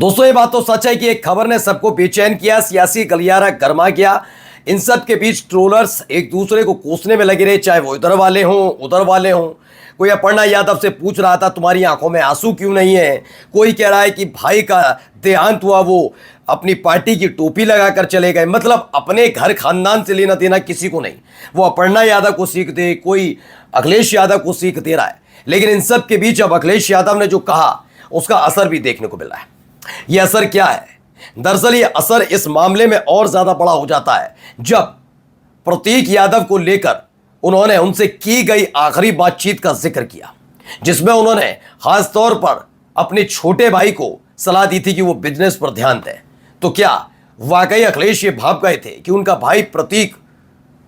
दोस्तों ये बात तो सच है कि एक खबर ने सबको बेचैन किया, सियासी गलियारा गर्मा गया। इन सब के बीच ट्रोलर्स एक दूसरे को कोसने में लगे रहे, चाहे वो इधर वाले हों उधर वाले हों। कोई अपर्णा यादव से पूछ रहा था तुम्हारी आंखों में आंसू क्यों नहीं है। कोई कह रहा है कि भाई का देहांत हुआ, वो अपनी पार्टी की टोपी लगाकर चले गए। मतलब अपने घर खानदान से लेना देना किसी को नहीं। वो अपर्णा यादव को सीख दे, कोई अखिलेश यादव को सीख दे रहा है। लेकिन इन सब के बीच अब अखिलेश यादव ने जो कहा उसका असर भी देखने को मिल रहा है। यह असर क्या है? दरअसल यह असर इस मामले में और ज्यादा बड़ा हो जाता है जब प्रतीक यादव को लेकर उन्होंने उनसे की गई आखिरी बातचीत का जिक्र किया, जिसमें उन्होंने खासतौर पर अपने छोटे भाई को सलाह दी थी कि वो बिजनेस पर ध्यान दें। तो क्या वाकई अखिलेश ये भाप गए थे कि उनका भाई प्रतीक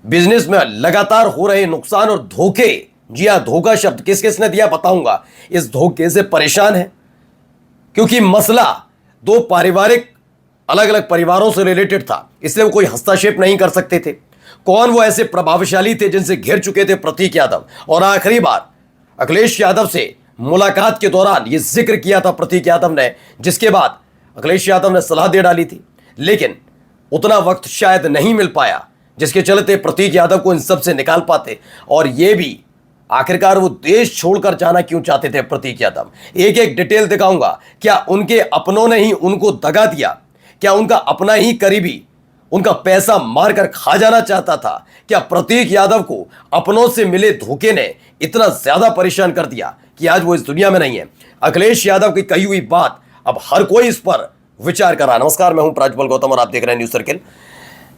बिजनेस में लगातार हो रहे नुकसान और धोखे, जी हां धोखा शब्द किस किसने दिया बताऊंगा, इस धोखे से परेशान है? क्योंकि मसला दो पारिवारिक अलग अलग परिवारों से रिलेटेड था, इसलिए वो कोई हस्तक्षेप नहीं कर सकते थे। कौन वो ऐसे प्रभावशाली थे जिनसे घिर चुके थे प्रतीक यादव, और आखिरी बार अखिलेश यादव से मुलाकात के दौरान ये जिक्र किया था प्रतीक यादव ने, जिसके बाद अखिलेश यादव ने सलाह दे डाली थी। लेकिन उतना वक्त शायद नहीं मिल पाया जिसके चलते प्रतीक यादव को इन सब से निकाल पाते। और ये भी आखिरकार वो देश छोड़कर जाना क्यों चाहते थे प्रतीक यादव, एक एक डिटेल दिखाऊंगा। क्या उनके अपनों ने ही उनको दगा दिया? क्या उनका अपना ही करीबी उनका पैसा मारकर खा जाना चाहता था? क्या प्रतीक यादव को अपनों से मिले धोखे ने इतना ज्यादा परेशान कर दिया कि आज वो इस दुनिया में नहीं है? अखिलेश यादव की कही हुई बात अब हर कोई इस पर विचार कर रहा है। नमस्कार, मैं हूं प्राज्वल गौतम और आप देख रहे हैं न्यूज सर्किल।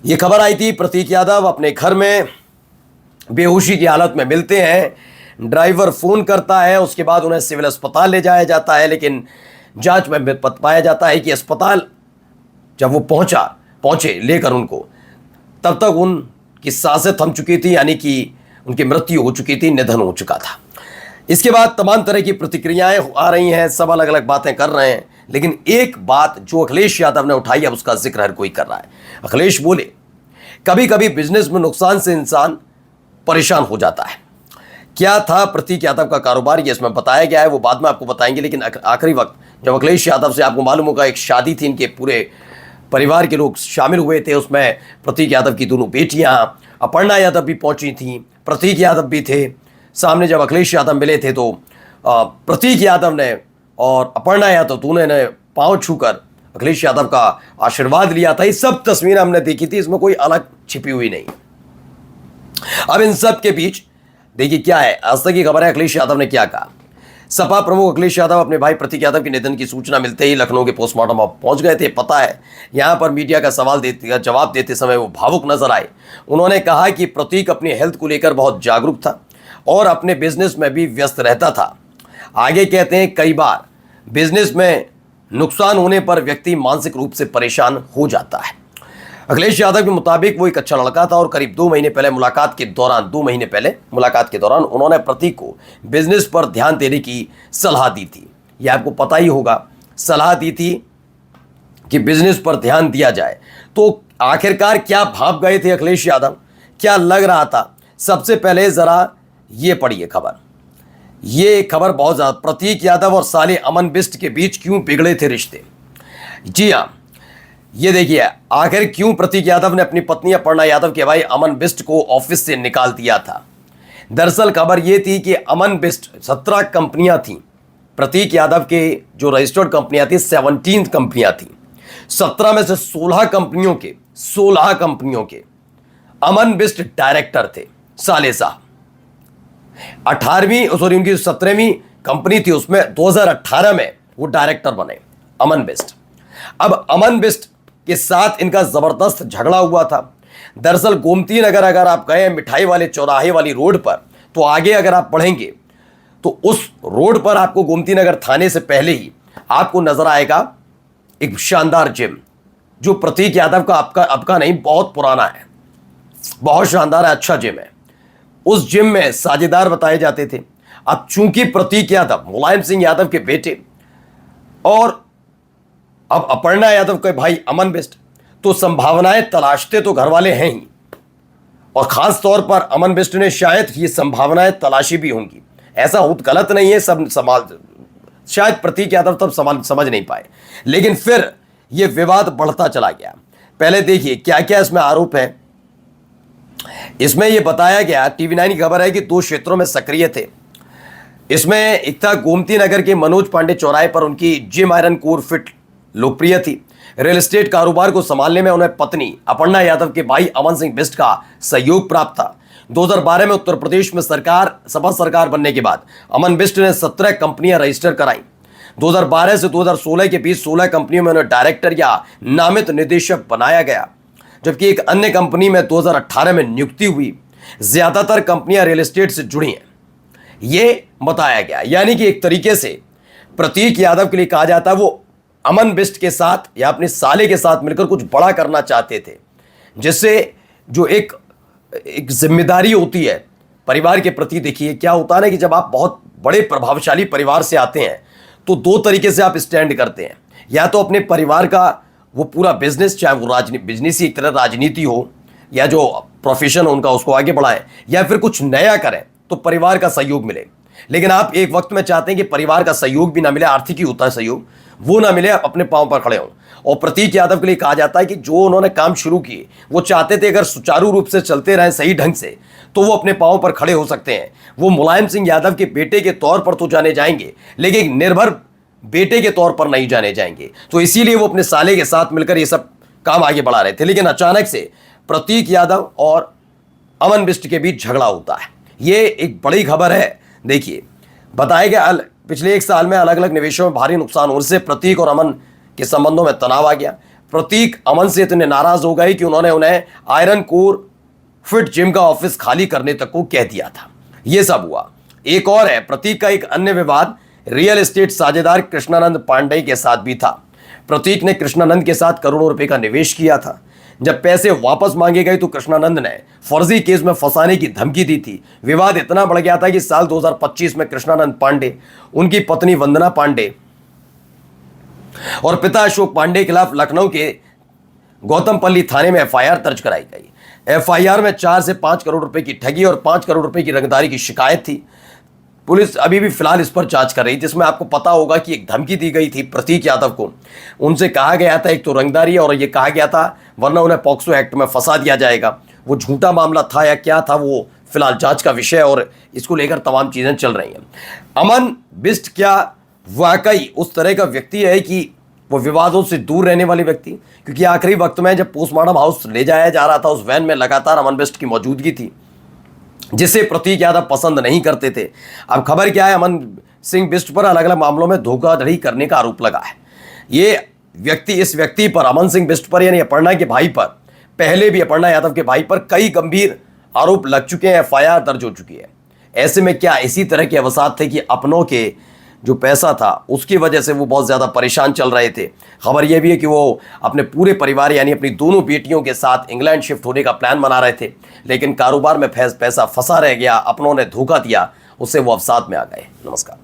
ये खबर आई थी प्रतीक यादव अपने घर में बेहोशी की हालत में मिलते हैं। ड्राइवर फोन करता है, उसके बाद उन्हें सिविल अस्पताल ले जाया जाता है। लेकिन जांच में पाया जाता है कि अस्पताल जब वो पहुंचे लेकर उनको, तब तक उनकी सांसें थम चुकी थी, यानी कि उनकी मृत्यु हो चुकी थी, निधन हो चुका था। इसके बाद तमाम तरह की प्रतिक्रियाएं आ रही हैं, सब अलग अलग बातें कर रहे हैं। लेकिन एक बात जो अखिलेश यादव ने उठाई है उसका जिक्र हर कोई कर रहा है। अखिलेश बोले कभी कभी बिजनेस में नुकसान से इंसान परेशान हो जाता है। क्या था प्रतीक यादव का कारोबार, ये इसमें बताया गया है, वो बाद में आपको बताएंगे। लेकिन आखिरी वक्त जब अखिलेश यादव से आपको मालूम होगा एक शादी थी, इनके पूरे परिवार के लोग शामिल हुए थे, उसमें प्रतीक यादव की दोनों बेटियां अपर्णा यादव भी पहुंची थी, प्रतीक यादव भी थे सामने। जब अखिलेश यादव मिले थे तो प्रतीक यादव ने और अपर्णा यादव दोनों ने पांव छूकर अखिलेश यादव का आशीर्वाद लिया था। ये सब तस्वीरें हमने देखी थी, इसमें कोई अलग छिपी हुई नहीं। अब इन सब के बीच देखिए क्या है, आज तक की खबर है अखिलेश यादव ने क्या कहा। सपा प्रमुख अखिलेश यादव अपने भाई प्रतीक यादव के निधन की सूचना मिलते ही लखनऊ के पोस्टमार्टम में पहुंच गए थे। पता है, यहां पर मीडिया का जवाब देते समय वो भावुक नजर आए। उन्होंने कहा कि प्रतीक अपनी हेल्थ को लेकर बहुत जागरूक था और अपने बिजनेस में भी व्यस्त रहता था। आगे कहते हैं कई बार बिजनेस में नुकसान होने पर व्यक्ति मानसिक रूप से परेशान हो जाता है। अखिलेश यादव के मुताबिक वो एक अच्छा लड़का था और करीब 2 महीने पहले मुलाकात के दौरान उन्होंने प्रतीक को बिजनेस पर ध्यान देने की सलाह दी थी। ये आपको पता ही होगा, सलाह दी थी कि बिजनेस पर ध्यान दिया जाए। तो आखिरकार क्या भाप गए थे अखिलेश यादव, क्या लग रहा था? सबसे पहले जरा ये पढ़िए खबर। ये खबर बहुत ज्यादा, प्रतीक यादव और साले अमन बिष्ट के बीच क्यों बिगड़े थे रिश्ते। जी हाँ, ये देखिए आखिर क्यों प्रतीक यादव ने अपनी पत्नी अपर्णा यादव के भाई अमन बिष्ट को ऑफिस से निकाल दिया था। दरअसल खबर यह थी कि अमन बिष्ट 17 कंपनियां थीं, प्रतीक यादव के जो रजिस्टर्ड कंपनियां थी 17 कंपनियां थीं। 17 में से 16 कंपनियों के अमन बिष्ट डायरेक्टर थे साले साहब। उनकी 17वीं कंपनी थी, उसमें 2018 में वो डायरेक्टर बने अमन बिष्ट। अब अमन बिष्ट के साथ इनका जबरदस्त झगड़ा हुआ था। दरअसल गोमती नगर अगर आप गए मिठाई वाले चौराहे वाली रोड पर, तो आगे अगर आप बढ़ेंगे तो उस रोड पर आपको गोमती नगर थाने से पहले ही आपको नजर आएगा एक शानदार जिम, जो प्रतीक यादव का आपका नहीं, बहुत पुराना है, बहुत शानदार है, अच्छा जिम है। उस जिम में साझेदार बताए जाते थे। अब चूंकि प्रतीक यादव मुलायम सिंह यादव के बेटे और अब अपर्णा यादव के भाई अमन बिष्ट, तो संभावनाएं तलाशते तो घर वाले हैं ही, और खास तौर पर अमन बिष्ट ने शायद ये संभावनाएं तलाशी भी होंगी। ऐसा गलत नहीं है, सब शायद प्रतीक यादव तब समझ नहीं पाए, लेकिन फिर यह विवाद बढ़ता चला गया। पहले देखिए क्या क्या इसमें आरोप है। इसमें यह बताया गया, TV9 की खबर है कि 2 क्षेत्रों में सक्रिय थे। इसमें एक था गोमती नगर के मनोज पांडे चौराहे पर उनकी जिम आयरन कोर फिट लोकप्रिय थी। रियल एस्टेट कारोबार को संभालने में उन्हें पत्नी अपर्णा यादव के भाई अमन सिंह बिष्ट का सहयोग प्राप्त था। 2012 में उत्तर प्रदेश में सपा सरकार बनने के बाद अमन बिष्ट ने 17 कंपनियां रजिस्टर कराई। 2012 से 2016 के बीच 16 कंपनियों में उन्हें डायरेक्टर या नामित निदेशक बनाया गया, जबकि एक अन्य कंपनी में 2018 में नियुक्ति हुई। ज्यादातर कंपनियां रियल एस्टेट से जुड़ी हैं, ये बताया गया। यानी कि एक तरीके से प्रतीक यादव के लिए कहा जाता है वो अमन बिष्ट के साथ या अपने साले के साथ मिलकर कुछ बड़ा करना चाहते थे, जिससे जो एक जिम्मेदारी होती है परिवार के प्रति। देखिए क्या होता है ना कि जब आप बहुत बड़े प्रभावशाली परिवार से आते हैं तो 2 तरीके से आप स्टैंड करते हैं, या तो अपने परिवार का वो पूरा बिजनेस, चाहे वो बिजनेस ही एक तरह राजनीति हो या जो प्रोफेशन उनका उसको आगे बढ़ाएं, या फिर कुछ नया करें तो परिवार का सहयोग मिले। लेकिन आप एक वक्त में चाहते हैं कि परिवार का सहयोग भी ना मिले, आर्थिक ही होता है सहयोग, वो ना मिले, आप अपने पांव पर खड़े हों। और प्रतीक यादव के लिए कहा जाता है कि जो उन्होंने काम शुरू किए वो चाहते थे अगर सुचारू रूप से चलते रहे सही ढंग से तो वो अपने पांव पर खड़े हो सकते हैं। वो मुलायम सिंह यादव के बेटे के तौर पर तो जाने जाएंगे, लेकिन निर्भर बेटे के तौर पर नहीं जाने जाएंगे। तो इसीलिए वो अपने साले के साथ मिलकर ये सब काम आगे बढ़ा रहे थे। लेकिन अचानक से प्रतीक यादव और अमन बिष्ट के बीच झगड़ा होता है। ये एक बड़ी खबर है। देखिए बताया गया पिछले 1 साल में अलग अलग निवेशों में भारी नुकसान होने से प्रतीक और अमन के संबंधों में तनाव आ गया। प्रतीक अमन से इतने नाराज हो गए कि उन्होंने उन्हें आयरन कोर फिट जिम का ऑफिस खाली करने तक को कह दिया था। यह सब हुआ। एक और है, प्रतीक का एक अन्य विवाद रियल एस्टेट साझेदार कृष्णानंद पांडे के साथ भी था। प्रतीक ने कृष्णानंद के साथ करोड़ों रुपए का निवेश किया था। जब पैसे वापस मांगे गए तो कृष्णानंद ने फर्जी केस में फंसाने की धमकी दी थी। विवाद इतना बढ़ गया था कि साल 2025 में कृष्णानंद पांडे, उनकी पत्नी वंदना पांडे और पिता अशोक पांडे के खिलाफ लखनऊ के गौतमपल्ली थाने में FIR दर्ज कराई गई। FIR में 4 से 5 करोड़ रुपए की ठगी और 5 करोड़ रुपए की रंगदारी की शिकायत थी। पुलिस अभी भी फिलहाल इस पर जांच कर रही, जिसमें आपको पता होगा कि एक धमकी दी गई थी प्रतीक यादव को। उनसे कहा गया था एक तो रंगदारी, और ये कहा गया था वरना उन्हें पॉक्सो एक्ट में फंसा दिया जाएगा। वो झूठा मामला था या क्या था वो फिलहाल जांच का विषय, और इसको लेकर तमाम चीजें चल रही हैं। अमन बिष्ट क्या वाकई उस तरह का व्यक्ति है कि वो विवादों से दूर रहने वाले व्यक्ति? क्योंकि आखिरी वक्त में जब पोस्टमार्टम हाउस ले जाया जा रहा था उस वैन में लगातार अमन बिष्ट की मौजूदगी थी, जिसे प्रतीक यादव पसंद नहीं करते थे। अब खबर क्या है, अमन सिंह बिष्ट पर अलग अलग मामलों में धोखाधड़ी करने का आरोप लगा है। इस व्यक्ति पर, अमन सिंह बिष्ट पर यानी अपर्णा के भाई पर, पहले भी अपर्णा यादव के भाई पर कई गंभीर आरोप लग चुके हैं, FIR दर्ज हो चुकी है। ऐसे में क्या इसी तरह के अवसाद थे कि अपनों के जो पैसा था उसकी वजह से वो बहुत ज़्यादा परेशान चल रहे थे। खबर यह भी है कि वो अपने पूरे परिवार यानी अपनी दोनों बेटियों के साथ इंग्लैंड शिफ्ट होने का प्लान बना रहे थे, लेकिन कारोबार में पैसा फंसा रह गया, अपनों ने धोखा दिया, उससे वो अवसाद में आ गए। नमस्कार।